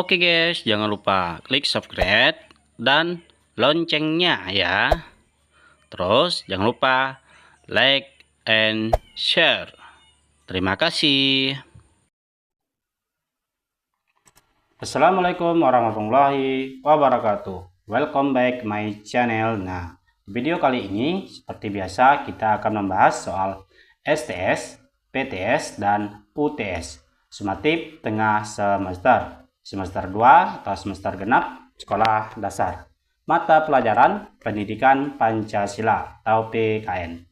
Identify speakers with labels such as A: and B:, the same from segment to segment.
A: Oke guys, jangan lupa klik subscribe dan loncengnya ya. Terus jangan lupa like and share. Terima kasih. Assalamualaikum warahmatullahi wabarakatuh. Welcome back my channel. Nah, video kali ini seperti biasa kita akan membahas soal STS, PTS, dan UTS. Sumatif tengah semester 2 atau semester genap sekolah dasar. Mata pelajaran Pendidikan Pancasila atau PKN.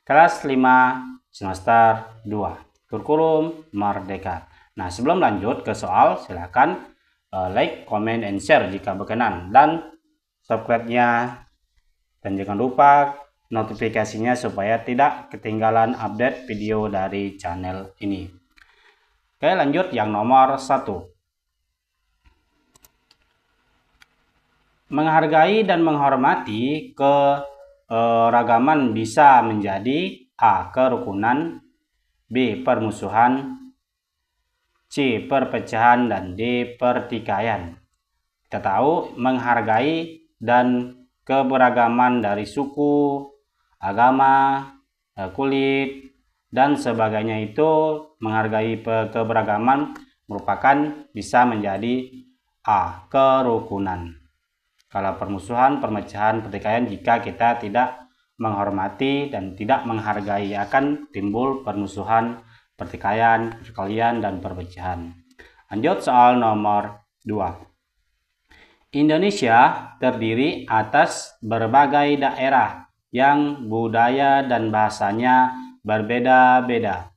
A: Kelas 5 semester 2. Kurikulum Merdeka. Nah, sebelum lanjut ke soal, silakan like, comment, and share jika berkenan, dan subscribe-nya, dan jangan lupa notifikasinya supaya tidak ketinggalan update video dari channel ini. Oke, lanjut yang nomor 1. Menghargai dan menghormati keragaman bisa menjadi A. Kerukunan, B. Permusuhan, C. Perpecahan, dan D. Pertikaian. Kita tahu menghargai dan keberagaman dari suku, agama, kulit, dan sebagainya itu menghargai keberagaman merupakan bisa menjadi A. Kerukunan. Kalau permusuhan, perpecahan, pertikaian, jika kita tidak menghormati dan tidak menghargai akan timbul permusuhan, pertikaian, perkelahian, dan perpecahan. Lanjut soal nomor 2. Indonesia terdiri atas berbagai daerah yang budaya dan bahasanya berbeda-beda,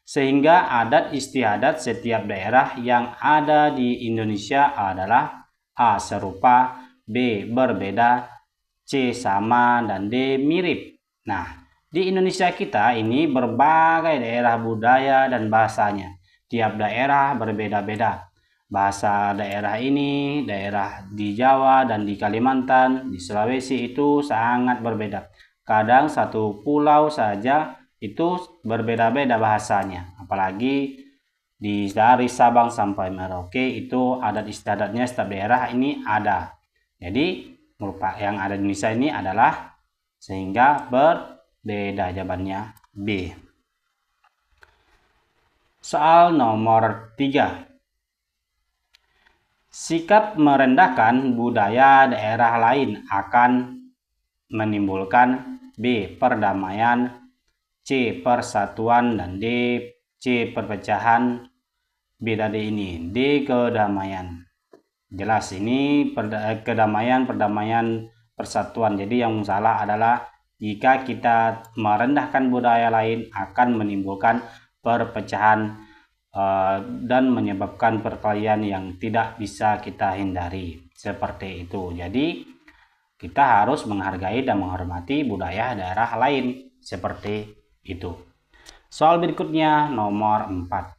A: sehingga adat istiadat setiap daerah yang ada di Indonesia adalah A. Serupa, B. Berbeda, C. Sama, dan D. Mirip. Nah, di Indonesia kita ini berbagai daerah budaya dan bahasanya. Tiap daerah berbeda-beda. Bahasa daerah ini, daerah di Jawa dan di Kalimantan, di Sulawesi itu sangat berbeda. Kadang satu pulau saja itu berbeda-beda bahasanya. Apalagi dari Sabang sampai Merauke itu adat istiadatnya setiap daerah ini ada. Jadi yang ada di Indonesia ini adalah sehingga berbeda. Jawabannya B. Soal nomor 3. Sikap merendahkan budaya daerah lain akan menimbulkan B. Perdamaian, C. Persatuan, dan D. C. Perpecahan. B tadi ini, D. Kedamaian. Jelas ini kedamaian, perdamaian, persatuan. Jadi yang salah adalah jika kita merendahkan budaya lain akan menimbulkan perpecahan dan menyebabkan perkelahian yang tidak bisa kita hindari. Seperti itu. Jadi kita harus menghargai dan menghormati budaya daerah lain. Seperti itu. Soal berikutnya nomor 4.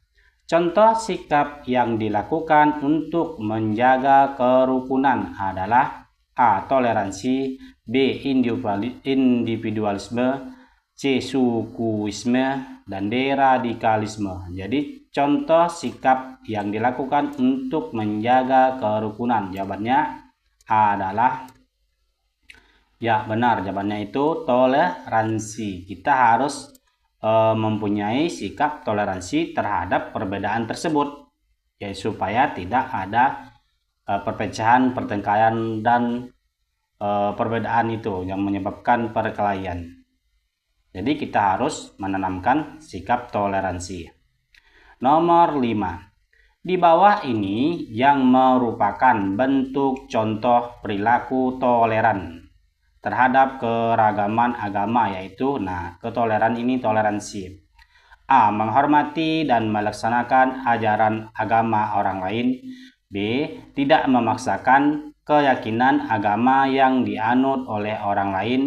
A: Contoh sikap yang dilakukan untuk menjaga kerukunan adalah A. Toleransi, B. Individualisme, C. Sukuisme, dan D. Radikalisme. Jadi contoh sikap yang dilakukan untuk menjaga kerukunan. Jawabannya A adalah ya benar, jawabannya itu toleransi. Kita harus mempunyai sikap toleransi terhadap perbedaan tersebut, ya, supaya tidak ada perpecahan, pertengkaran, dan perbedaan itu yang menyebabkan perkelahian. Jadi kita harus menanamkan sikap toleransi. Nomor 5. Di bawah ini yang merupakan bentuk contoh perilaku toleran terhadap keragaman agama, yaitu ketoleran ini toleransi. A. Menghormati dan melaksanakan ajaran agama orang lain. B. Tidak memaksakan keyakinan agama yang dianut oleh orang lain.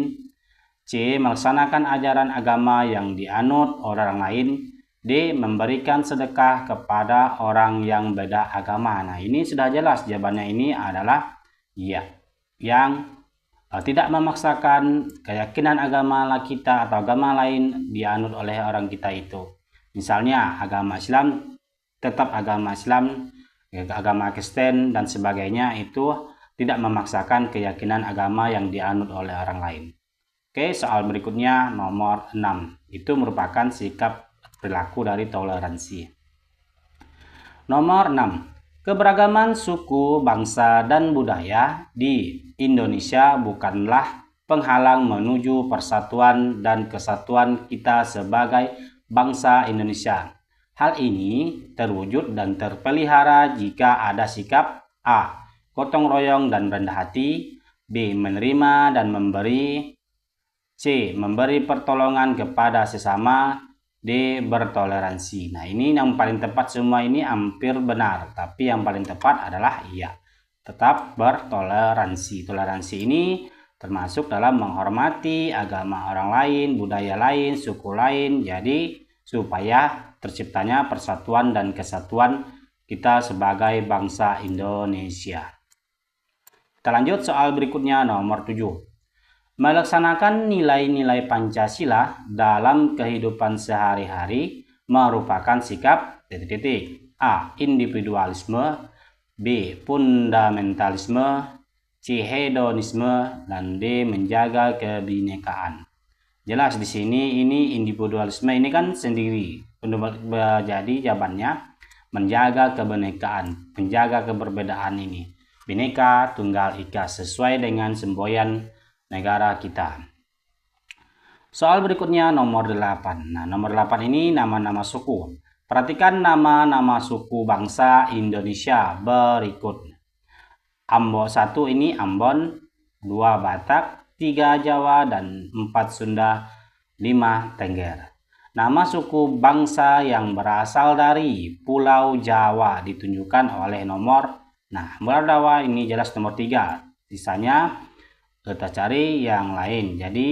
A: C. Melaksanakan ajaran agama yang dianut orang lain. D. Memberikan sedekah kepada orang yang beda agama. Nah, ini sudah jelas jawabannya, ini adalah ya, yang tidak memaksakan keyakinan agama kita atau agama lain dianut oleh orang kita itu. Misalnya agama Islam, tetap agama Islam, agama Kristen dan sebagainya, itu tidak memaksakan keyakinan agama yang dianut oleh orang lain. Oke, soal berikutnya nomor 6. Itu merupakan sikap perilaku dari toleransi. Nomor 6. Keberagaman suku, bangsa, dan budaya di Indonesia bukanlah penghalang menuju persatuan dan kesatuan kita sebagai bangsa Indonesia. Hal ini terwujud dan terpelihara jika ada sikap A. Gotong royong dan rendah hati, B. Menerima dan memberi, C. Memberi pertolongan kepada sesama, D. Bertoleransi. Nah, ini yang paling tepat, semua ini hampir benar, tapi yang paling tepat adalah iya. Tetap bertoleransi. Toleransi ini termasuk dalam menghormati agama orang lain, budaya lain, suku lain. Jadi supaya terciptanya persatuan dan kesatuan kita sebagai bangsa Indonesia. Kita lanjut soal berikutnya nomor 7. Melaksanakan nilai-nilai Pancasila dalam kehidupan sehari-hari merupakan sikap A. Individualisme, B. Fundamentalisme, C. Hedonisme, dan D. Menjaga kebinekaan. Jelas di sini ini individualisme ini kan sendiri. Jadi jawabannya menjaga kebinekaan, menjaga keberbedaan ini. Bhinneka Tunggal Ika sesuai dengan semboyan negara kita. Soal berikutnya nomor 8. Nah, nomor 8 ini nama-nama suku. Perhatikan nama-nama suku bangsa Indonesia berikut. 1 ini Ambon, 2 Batak, 3 Jawa, dan 4 Sunda, 5 Tengger. Nama suku bangsa yang berasal dari Pulau Jawa ditunjukkan oleh nomor. Nah, Pulau Jawa ini jelas nomor 3. Sisanya kita cari yang lain. Jadi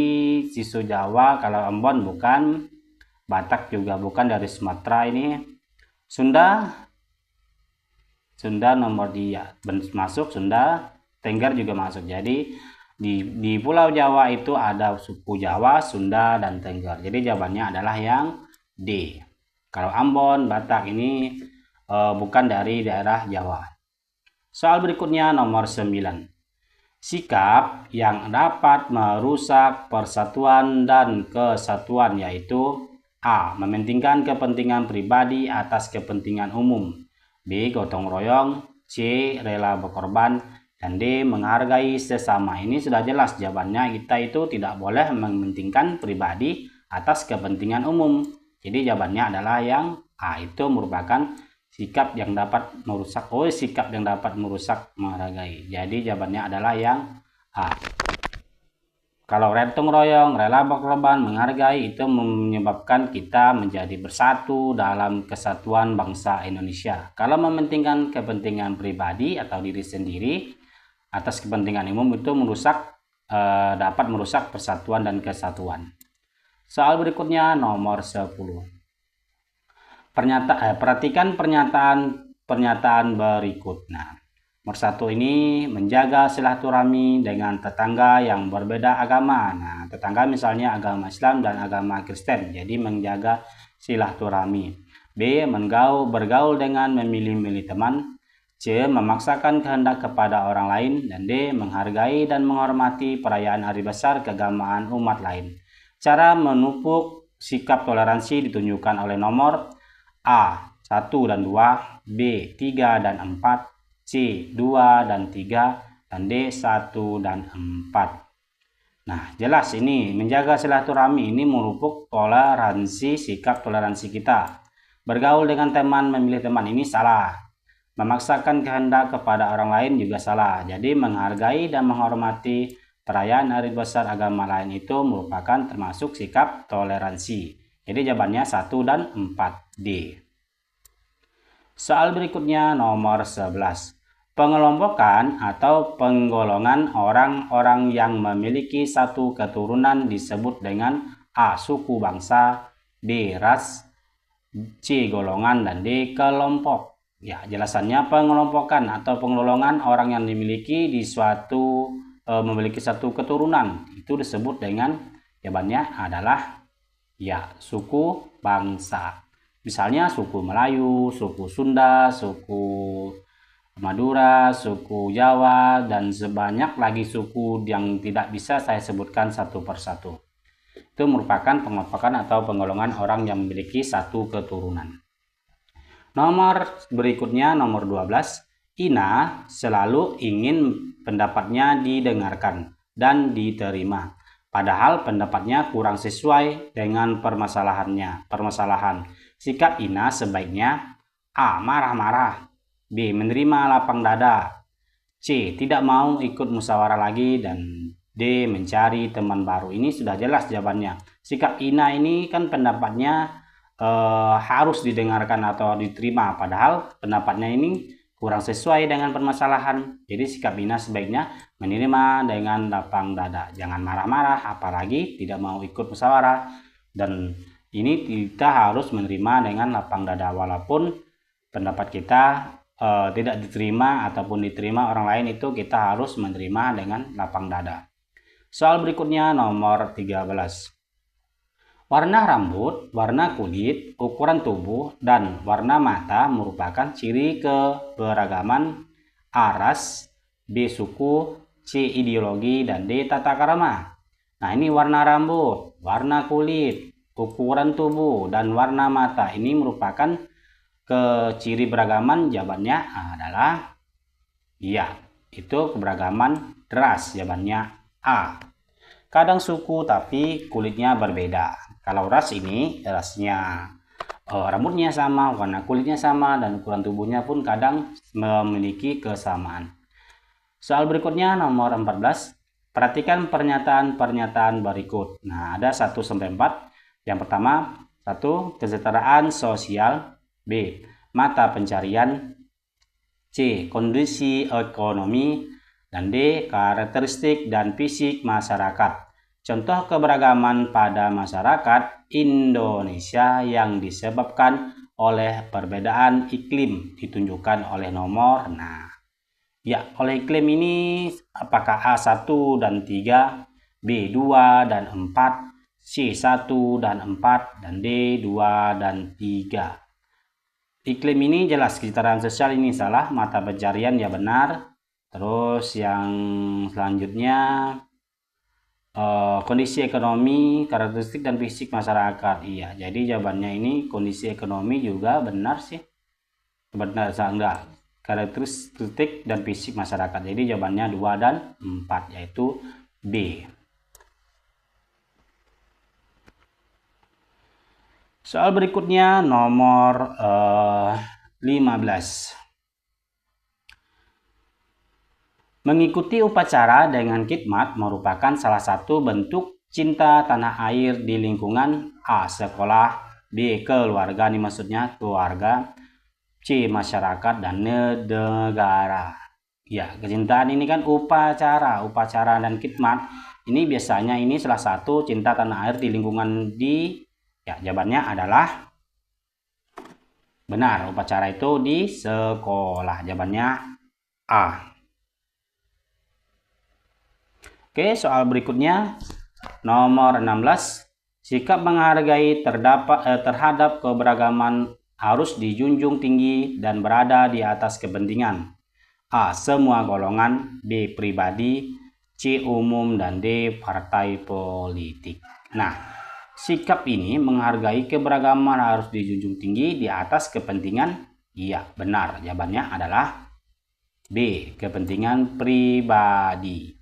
A: siswa Jawa, kalau Ambon bukan, Batak juga bukan, dari Sumatera ini. Sunda nomor dia masuk, Sunda, Tengger juga masuk. Jadi di Pulau Jawa itu ada suku Jawa, Sunda, dan Tengger. Jadi jawabannya adalah yang D. Kalau Ambon, Batak ini bukan dari daerah Jawa. Soal berikutnya nomor 9. Sikap yang dapat merusak persatuan dan kesatuan yaitu A. Mementingkan kepentingan pribadi atas kepentingan umum, B. Gotong royong, C. Rela berkorban, dan D. Menghargai sesama. Ini sudah jelas jawabannya, kita itu tidak boleh mementingkan pribadi atas kepentingan umum. Jadi jawabannya adalah yang A, itu merupakan sikap yang dapat merusak. Sikap yang dapat merusak menghargai. Jadi jawabannya adalah yang A. Kalau gotong royong, rela berkorban, menghargai, itu menyebabkan kita menjadi bersatu dalam kesatuan bangsa Indonesia. Kalau mementingkan kepentingan pribadi atau diri sendiri atas kepentingan umum, itu dapat merusak persatuan dan kesatuan. Soal berikutnya nomor 10. Perhatikan pernyataan berikut. Nah, nomor 1 ini menjaga silaturahmi dengan tetangga yang berbeda agama. Nah, tetangga misalnya agama Islam dan agama Kristen, jadi menjaga silaturahmi. B. Bergaul dengan memilih-milih teman. C. Memaksakan kehendak kepada orang lain. Dan D. Menghargai dan menghormati perayaan hari besar keagamaan umat lain. Cara menupuk sikap toleransi ditunjukkan oleh nomor A. 1 dan 2, B. 3 dan 4, C. 2 dan 3, dan D. 1 dan 4. Nah, jelas ini menjaga silaturahmi ini merupuk toleransi, sikap toleransi kita. Bergaul dengan teman, memilih teman ini salah. Memaksakan kehendak kepada orang lain juga salah. Jadi menghargai dan menghormati perayaan hari besar agama lain itu merupakan termasuk sikap toleransi. Jadi jawabannya 1 dan 4D. Soal berikutnya nomor 11. Pengelompokan atau penggolongan orang-orang yang memiliki satu keturunan disebut dengan A. Suku bangsa, B. Ras, C. Golongan, dan D. Kelompok. Ya, jelasannya pengelompokan atau penggolongan orang yang memiliki satu keturunan itu disebut dengan, jawabannya adalah ya, suku bangsa. Misalnya suku Melayu, suku Sunda, suku Madura, suku Jawa, dan sebanyak lagi suku yang tidak bisa saya sebutkan satu persatu. Itu merupakan pengelompokan atau penggolongan orang yang memiliki satu keturunan. Nomor berikutnya, nomor 12. Ina selalu ingin pendapatnya didengarkan dan diterima, padahal pendapatnya kurang sesuai dengan permasalahan. Sikap Ina sebaiknya A. Marah-marah, B. Menerima lapang dada, C. Tidak mau ikut musyawarah lagi, dan D. Mencari teman baru. Ini sudah jelas jawabannya. Sikap Ina ini kan pendapatnya harus didengarkan atau diterima, padahal pendapatnya ini kurang sesuai dengan permasalahan. Jadi sikap Ina sebaiknya menerima dengan lapang dada, jangan marah-marah, apalagi tidak mau ikut musyawarah. Dan ini kita harus menerima dengan lapang dada, walaupun pendapat kita tidak diterima ataupun diterima orang lain, itu kita harus menerima dengan lapang dada. Soal berikutnya, nomor 13. Warna rambut, warna kulit, ukuran tubuh, dan warna mata merupakan ciri keberagaman A. Ras, B. Suku, C. Ideologi, dan D. Tata krama. Nah, ini warna rambut, warna kulit, ukuran tubuh, dan warna mata. Ini merupakan ciri beragaman. Jawabannya adalah iya, itu keberagaman ras. Jawabannya A. Kadang suku tapi kulitnya berbeda. Kalau ras ini rasnya rambutnya sama, warna kulitnya sama, dan ukuran tubuhnya pun kadang memiliki kesamaan. Soal berikutnya, nomor 14. Perhatikan pernyataan-pernyataan berikut. Nah, ada 1-4. Yang pertama, 1. Kesetaraan sosial, B. Mata pencarian, C. Kondisi ekonomi, dan D. Karakteristik dan fisik masyarakat. Contoh keberagaman pada masyarakat Indonesia yang disebabkan oleh perbedaan iklim ditunjukkan oleh nomor. Nah, ya, oleh iklim ini apakah A1 dan 3, B2 dan 4, C1 dan 4, dan D2 dan 3. Iklim ini jelas, kesetaraan sosial ini salah, mata pencarian ya benar. Terus yang selanjutnya kondisi ekonomi, karakteristik dan fisik masyarakat. Iya, jadi jawabannya ini kondisi ekonomi juga benar sih. Benar enggak? Karakteristik dan fisik masyarakat. Jadi jawabannya 2 dan 4, yaitu B. Soal berikutnya, nomor 15. Mengikuti upacara dengan khidmat merupakan salah satu bentuk cinta tanah air di lingkungan A. Sekolah, B. Keluarga, ini maksudnya keluarga, C. Masyarakat, dan negara. Ya, kecintaan ini kan upacara dan khidmat. Ini biasanya ini salah satu cinta tanah air di lingkungan ya, jawabannya adalah benar, upacara itu di sekolah. Jawabannya A. Oke, soal berikutnya nomor 16. Sikap menghargai terhadap keberagaman harus dijunjung tinggi dan berada di atas kepentingan A. Semua golongan, B. Pribadi, C. Umum, dan D. Partai politik. Nah, sikap ini menghargai keberagaman harus dijunjung tinggi di atas kepentingan. Iya, benar. Jawabannya adalah B. Kepentingan pribadi.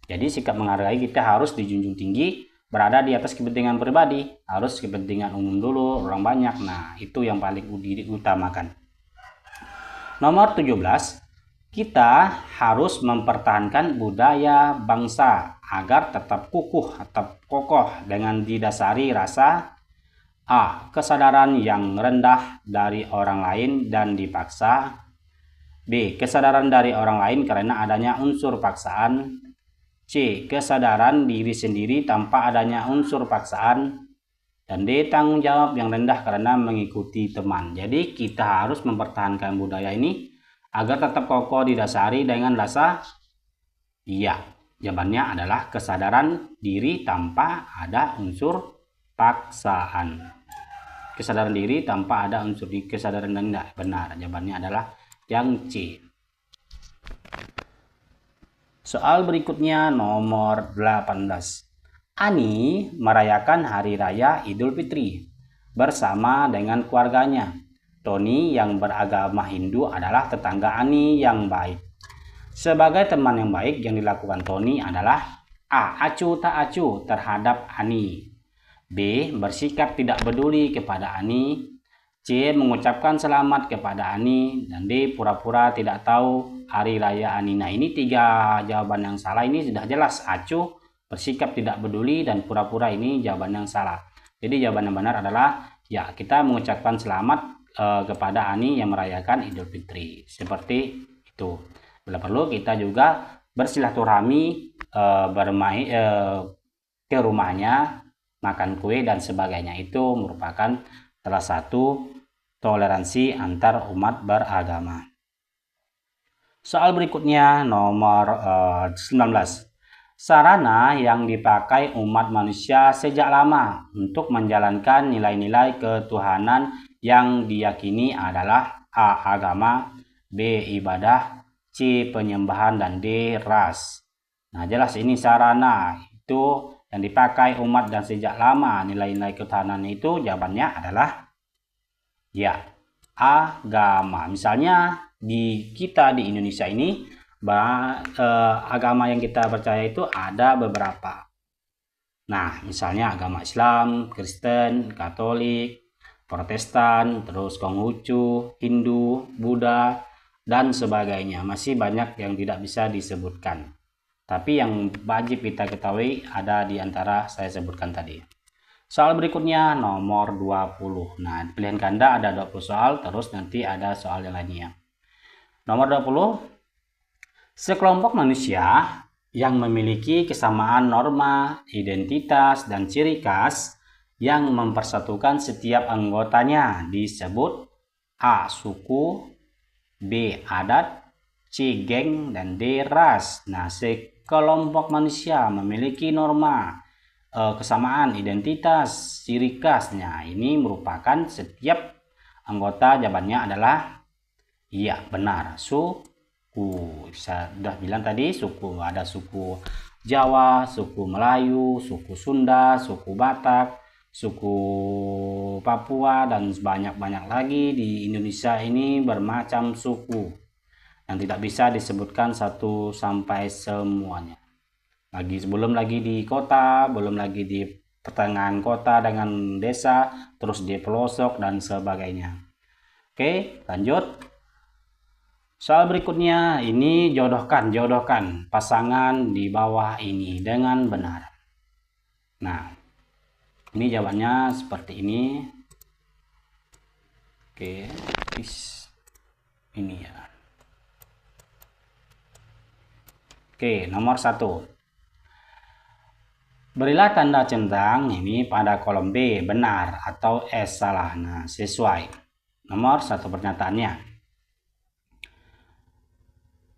A: Jadi sikap menghargai kita harus dijunjung tinggi, berada di atas kepentingan pribadi, harus kepentingan umum dulu, orang banyak. Nah, itu yang paling diutamakan. Nomor 17. Kita harus mempertahankan budaya bangsa agar tetap kukuh atau kokoh dengan didasari rasa A. Kesadaran yang rendah dari orang lain dan dipaksa, B. Kesadaran dari orang lain karena adanya unsur paksaan, C. Kesadaran diri sendiri tanpa adanya unsur paksaan, dan D. Tanggung jawab yang rendah karena mengikuti teman. Jadi kita harus mempertahankan budaya ini agar tetap kokoh didasari dengan rasa iya. Jawabannya adalah kesadaran diri tanpa ada unsur paksaan. Kesadaran diri tanpa ada unsur kesadaran rendah. Benar, jawabannya adalah yang C. Soal berikutnya nomor 18. Ani merayakan Hari Raya Idul Fitri bersama dengan keluarganya. Tony yang beragama Hindu adalah tetangga Ani yang baik. Sebagai teman yang baik yang dilakukan Tony adalah A. Acuh tak acuh terhadap Ani. B. Bersikap tidak peduli kepada Ani. C. Mengucapkan selamat kepada Ani. Dan D. Pura-pura tidak tahu Hari Raya Ani. Nah, ini 3 jawaban yang salah. Ini sudah jelas. Acuh, bersikap tidak peduli, dan pura-pura ini jawaban yang salah. Jadi jawaban yang benar adalah ya, kita mengucapkan selamat kepada Ani yang merayakan Idul Fitri. Seperti itu. Bila perlu kita juga bersilaturahmi, bermain ke rumahnya, makan kue dan sebagainya. Itu merupakan salah satu toleransi antar umat beragama. Soal berikutnya nomor 19. Sarana yang dipakai umat manusia sejak lama untuk menjalankan nilai-nilai ketuhanan yang diyakini adalah A. Agama, B. Ibadah, C. Penyembahan, dan D. Ras. Nah, jelas ini sarana itu yang dipakai umat dan sejak lama nilai-nilai ketuhanan itu jawabannya adalah ya, agama. Misalnya di kita di Indonesia ini agama yang kita percaya itu ada beberapa. Nah, misalnya agama Islam, Kristen, Katolik, Protestan, terus Konghucu, Hindu, Buddha, dan sebagainya. Masih banyak yang tidak bisa disebutkan. Tapi yang wajib kita ketahui ada di antara saya sebutkan tadi. Soal berikutnya nomor 20. Nah, pilihan ganda ada 20 soal, terus nanti ada soal yang lainnya. Nomor 20. Sekelompok manusia yang memiliki kesamaan norma, identitas, dan ciri khas yang mempersatukan setiap anggotanya disebut A. Suku, B. Adat, C. Geng, dan D. Ras. Nah, sekelompok manusia memiliki norma, kesamaan identitas, ciri khasnya. Ini merupakan setiap anggota, jawabannya adalah iya, benar, suku. Saya sudah bilang tadi suku, ada suku Jawa, suku Melayu, suku Sunda, suku Batak, suku Papua, dan banyak-banyak lagi. Di Indonesia ini bermacam suku yang tidak bisa disebutkan satu sampai semuanya. Belum lagi di kota, belum lagi di pertengahan kota dengan desa, terus di pelosok dan sebagainya. Oke, lanjut. Soal berikutnya ini jodohkan pasangan di bawah ini dengan benar. Nah, ini jawabannya seperti ini. Oke, ini ya. Oke, nomor 1. Berilah tanda centang ini pada kolom B, benar, atau S, salah. Nah, sesuai. Nomor 1 pernyataannya.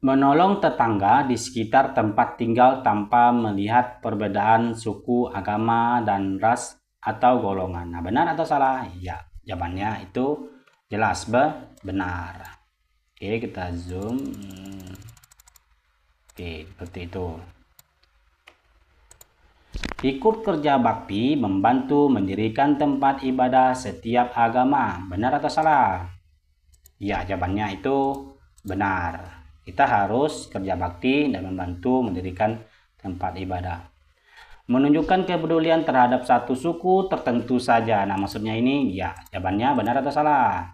A: Menolong tetangga di sekitar tempat tinggal tanpa melihat perbedaan suku, agama, dan ras atau golongan. Nah, benar atau salah? Ya, jawabannya itu jelas benar. Oke, kita zoom. Oke, seperti itu. Ikut kerja bakti membantu mendirikan tempat ibadah setiap agama. Benar atau salah? Ya, jawabannya itu benar. Kita harus kerja bakti dan membantu mendirikan tempat ibadah. Menunjukkan kepedulian terhadap satu suku tertentu saja. Nah, maksudnya ini ya, jawabannya benar atau salah?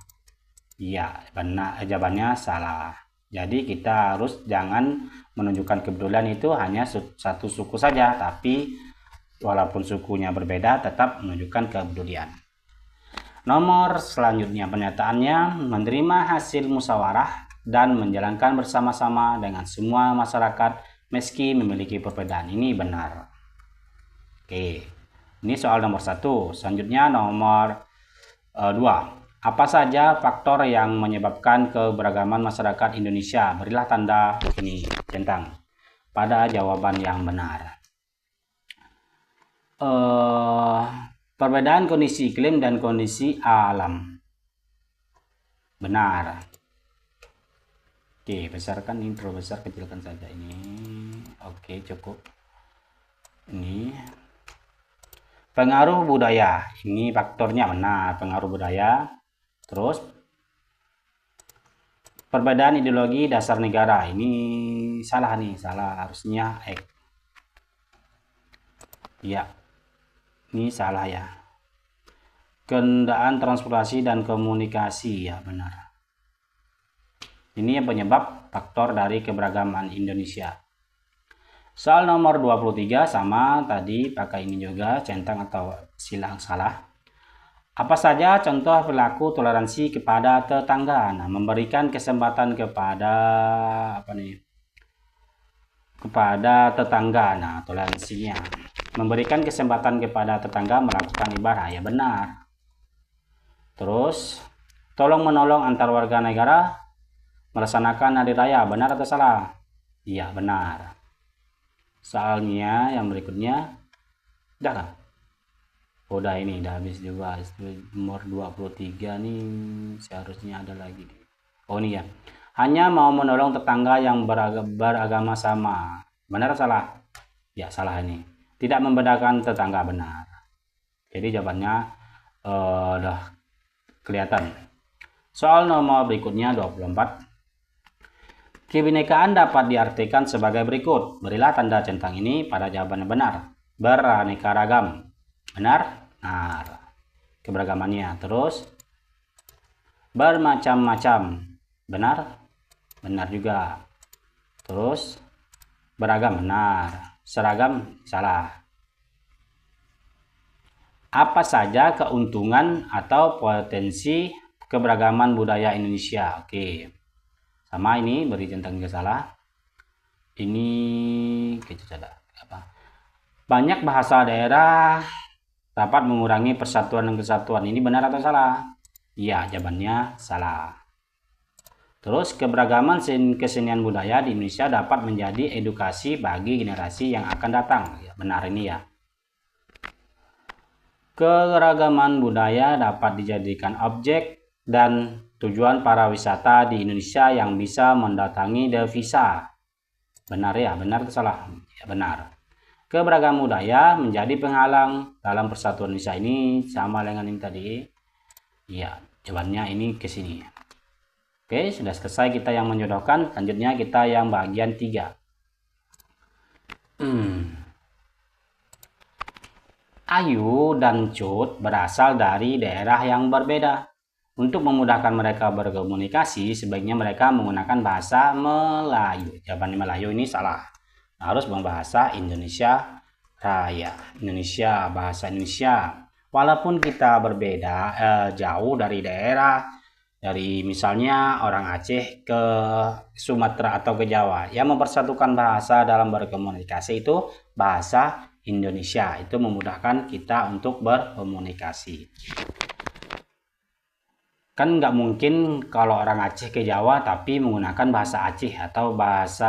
A: Ya, benar, jawabannya salah. Jadi kita harus jangan menunjukkan kepedulian itu hanya satu suku saja, tapi walaupun sukunya berbeda tetap menunjukkan kepedulian. Nomor selanjutnya pernyataannya, menerima hasil musyawarah dan menjalankan bersama-sama dengan semua masyarakat meski memiliki perbedaan. Ini benar. Oke, ini soal nomor 1. Selanjutnya nomor 2. Apa saja faktor yang menyebabkan keberagaman masyarakat Indonesia? Berilah tanda ini centang pada jawaban yang benar. Perbedaan kondisi iklim dan kondisi alam. Benar. Oke, besarkan intro besar, kecilkan saja ini. Oke, cukup. Ini pengaruh budaya, ini faktornya benar, pengaruh budaya. Terus perbedaan ideologi dasar negara, ini salah nih, salah, harusnya X. Ya, ini salah ya. Kendaraan transportasi dan komunikasi, ya benar. Ini yang penyebab faktor dari keberagaman Indonesia. Soal nomor 23 sama tadi, pakai ini juga, centang atau silang salah. Apa saja contoh perilaku toleransi kepada tetangga? Nah, memberikan kesempatan kepada apa nih? Kepada tetangga. Nah, toleransinya memberikan kesempatan kepada tetangga melakukan ibadah, ya benar. Terus tolong menolong antar warga negara melaksanakan hari raya, benar atau salah? Iya, benar. Soalnya yang berikutnya udah kan? Udah, ini udah habis juga. Nomor 23 nih seharusnya ada lagi. Oh ini ya. Hanya mau menolong tetangga yang beragama sama. Benar atau salah? Ya, salah ini. Tidak membedakan tetangga, benar. Jadi jawabannya udah kelihatan. Soal nomor berikutnya 24. Kebinekaan dapat diartikan sebagai berikut. Berilah tanda centang ini pada jawaban yang benar. Beraneka ragam. Benar? Benar. Keberagamannya. Terus bermacam-macam. Benar? Benar juga. Terus beragam. Benar. Seragam. Salah. Apa saja keuntungan atau potensi keberagaman budaya Indonesia? Oke. Sama ini beri centang juga salah. Ini apa? Banyak bahasa daerah dapat mengurangi persatuan dan kesatuan. Ini benar atau salah? Iya, jawabannya salah. Terus keberagaman kesenian budaya di Indonesia dapat menjadi edukasi bagi generasi yang akan datang. Ya, benar ini ya. Keragaman budaya dapat dijadikan objek dan tujuan para wisata di Indonesia yang bisa mendatangi devisa. Benar ya? Benar atau salah? Ya, benar. Keberagaman budaya menjadi penghalang dalam persatuan Indonesia. Ini sama dengan ini tadi. Ya, jawabannya ini ke sini. Oke, sudah selesai kita yang menjodohkan. Selanjutnya kita yang bagian 3. Ayu dan Cut berasal dari daerah yang berbeda. Untuk memudahkan mereka berkomunikasi, sebaiknya mereka menggunakan bahasa Melayu. Jawaban Melayu ini salah. Harus berbahasa Indonesia Raya. Indonesia, bahasa Indonesia. Walaupun kita berbeda jauh dari daerah, dari misalnya orang Aceh ke Sumatera atau ke Jawa, yang mempersatukan bahasa dalam berkomunikasi itu bahasa Indonesia. Itu memudahkan kita untuk berkomunikasi. Kan nggak mungkin kalau orang Aceh ke Jawa tapi menggunakan bahasa Aceh atau bahasa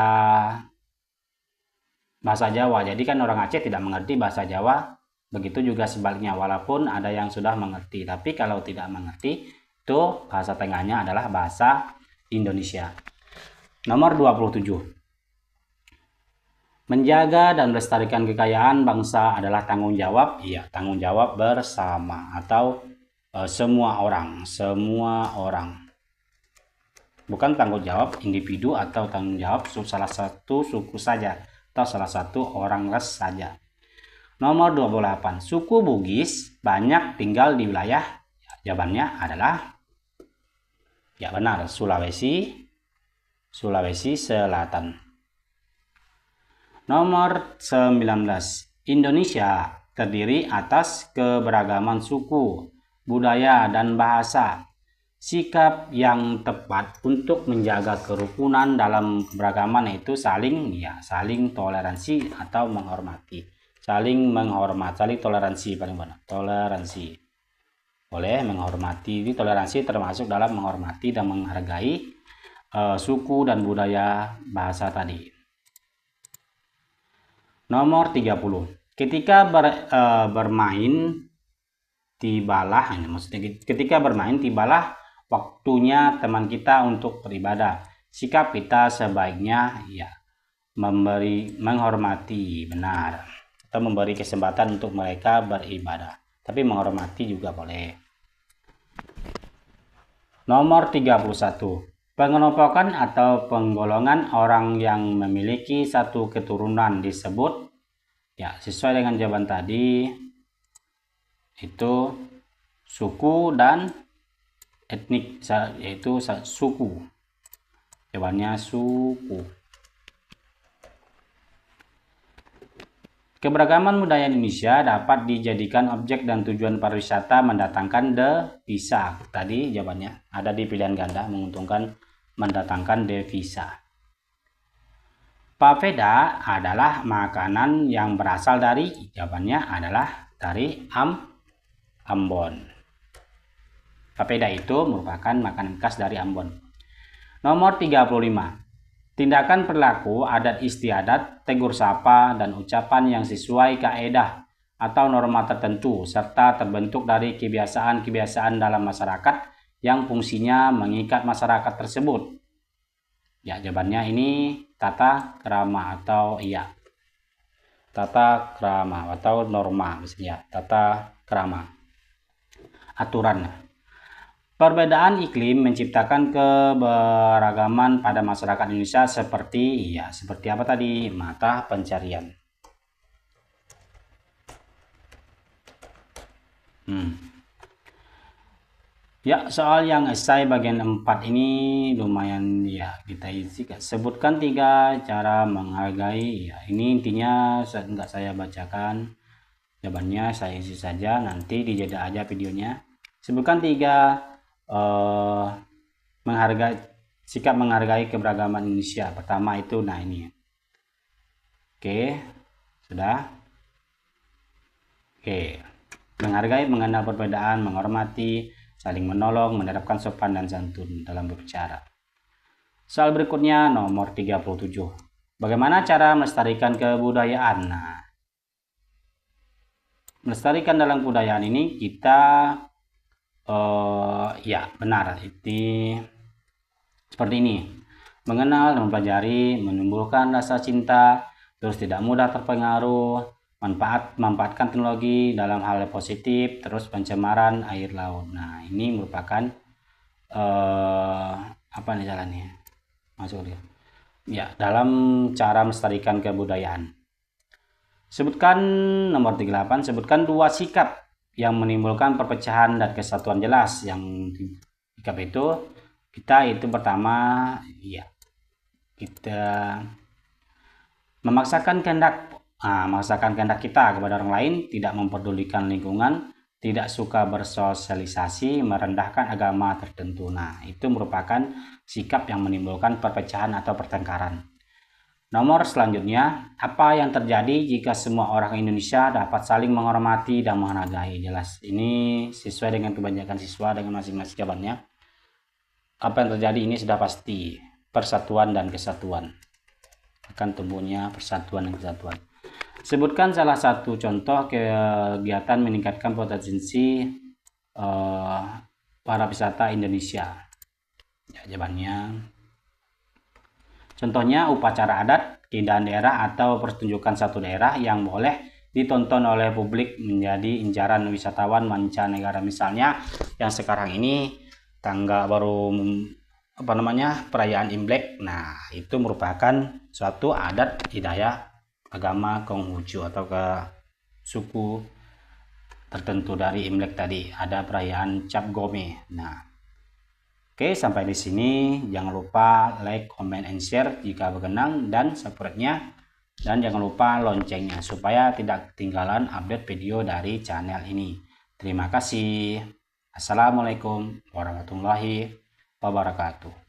A: Jawa. Jadi kan orang Aceh tidak mengerti bahasa Jawa. Begitu juga sebaliknya, walaupun ada yang sudah mengerti. Tapi kalau tidak mengerti, itu bahasa tengahnya adalah bahasa Indonesia. Nomor 27. Menjaga dan melestarikan kekayaan bangsa adalah tanggung jawab. Iya, tanggung jawab bersama atau semua orang, bukan tanggung jawab individu atau tanggung jawab salah satu suku saja atau salah satu orang ras saja. Nomor 28. Suku Bugis banyak tinggal di wilayah, jawabannya adalah ya benar, Sulawesi Selatan. Nomor 19. Indonesia terdiri atas keberagaman suku, budaya, dan bahasa. Sikap yang tepat untuk menjaga kerukunan dalam keberagaman yaitu saling toleransi atau menghormati. Saling toleransi paling benar. Toleransi. Boleh menghormati. Ini toleransi termasuk dalam menghormati dan menghargai suku dan budaya bahasa tadi. Nomor 30. Ketika bermain tibalah waktunya teman kita untuk beribadah. Sikap kita sebaiknya menghormati, benar, atau memberi kesempatan untuk mereka beribadah, tapi menghormati juga boleh. Nomor 31. Pengelompokan atau penggolongan orang yang memiliki satu keturunan disebut, ya sesuai dengan jawaban tadi, itu suku dan etnik, yaitu suku. Jawabannya suku. Keberagaman budaya Indonesia dapat dijadikan objek dan tujuan pariwisata mendatangkan devisa. Tadi jawabannya ada di pilihan ganda, menguntungkan mendatangkan devisa. Papeda adalah makanan yang berasal dari, jawabannya adalah dari Ambon. Papeda itu merupakan makanan khas dari Ambon. Nomor 35. Tindakan perilaku, adat istiadat, tegur sapa, dan ucapan yang sesuai kaedah atau norma tertentu, serta terbentuk dari kebiasaan-kebiasaan dalam masyarakat yang fungsinya mengikat masyarakat tersebut. Ya, jawabannya ini tata krama atau iya. Tata krama atau norma, misalnya tata krama. Aturan. Perbedaan iklim menciptakan keberagaman pada masyarakat Indonesia seperti apa tadi? Mata pencarian. Ya, soal yang esai bagian 4 ini lumayan ya kita isi. Sebutkan 3 cara menghargai. Ya, ini intinya enggak saya bacakan. Jawabannya saya isi saja, nanti dijeda aja videonya. Sebutkan 3 sikap menghargai keberagaman Indonesia. Pertama itu, nah ini. Oke, sudah. Oke, menghargai, mengenal perbedaan, menghormati, saling menolong, menerapkan sopan dan santun dalam berbicara. Soal berikutnya nomor 37. Bagaimana cara melestarikan kebudayaan? Nah, melestarikan dalam kebudayaan ini kita ya benar, itu seperti ini: mengenal dan mempelajari, menumbuhkan rasa cinta, terus tidak mudah terpengaruh, manfaatkan teknologi dalam hal positif, terus pencemaran air laut. Nah, ini merupakan apa nih jalannya? Masuk dia. Ya, dalam cara melestarikan kebudayaan. Sebutkan nomor 38, sebutkan 2 sikap yang menimbulkan perpecahan dan kesatuan. Jelas yang sikap itu itu pertama, ya kita memaksakan kehendak kita kepada orang lain, tidak memperdulikan lingkungan, tidak suka bersosialisasi, merendahkan agama tertentu. Nah, itu merupakan sikap yang menimbulkan perpecahan atau pertengkaran. Nomor selanjutnya, apa yang terjadi jika semua orang Indonesia dapat saling menghormati dan menghargai? Jelas, ini sesuai dengan kebanyakan siswa dengan masing-masing jawabannya. Apa yang terjadi ini sudah pasti persatuan dan kesatuan. Akan tumbuhnya persatuan dan kesatuan. Sebutkan salah satu contoh kegiatan meningkatkan potensi para wisata Indonesia. Ya, jawabannya, contohnya upacara adat, keindahan daerah, atau pertunjukan satu daerah yang boleh ditonton oleh publik menjadi incaran wisatawan mancanegara. Misalnya yang sekarang ini perayaan Imlek. Nah, itu merupakan suatu adat hidayah agama Konghucu atau ke suku tertentu dari Imlek tadi. Ada perayaan Cap Gome. Nah, oke, sampai di sini. Jangan lupa like, comment, and share jika berkenan, dan subscribe-nya. Dan jangan lupa loncengnya supaya tidak ketinggalan update video dari channel ini. Terima kasih. Assalamualaikum warahmatullahi wabarakatuh.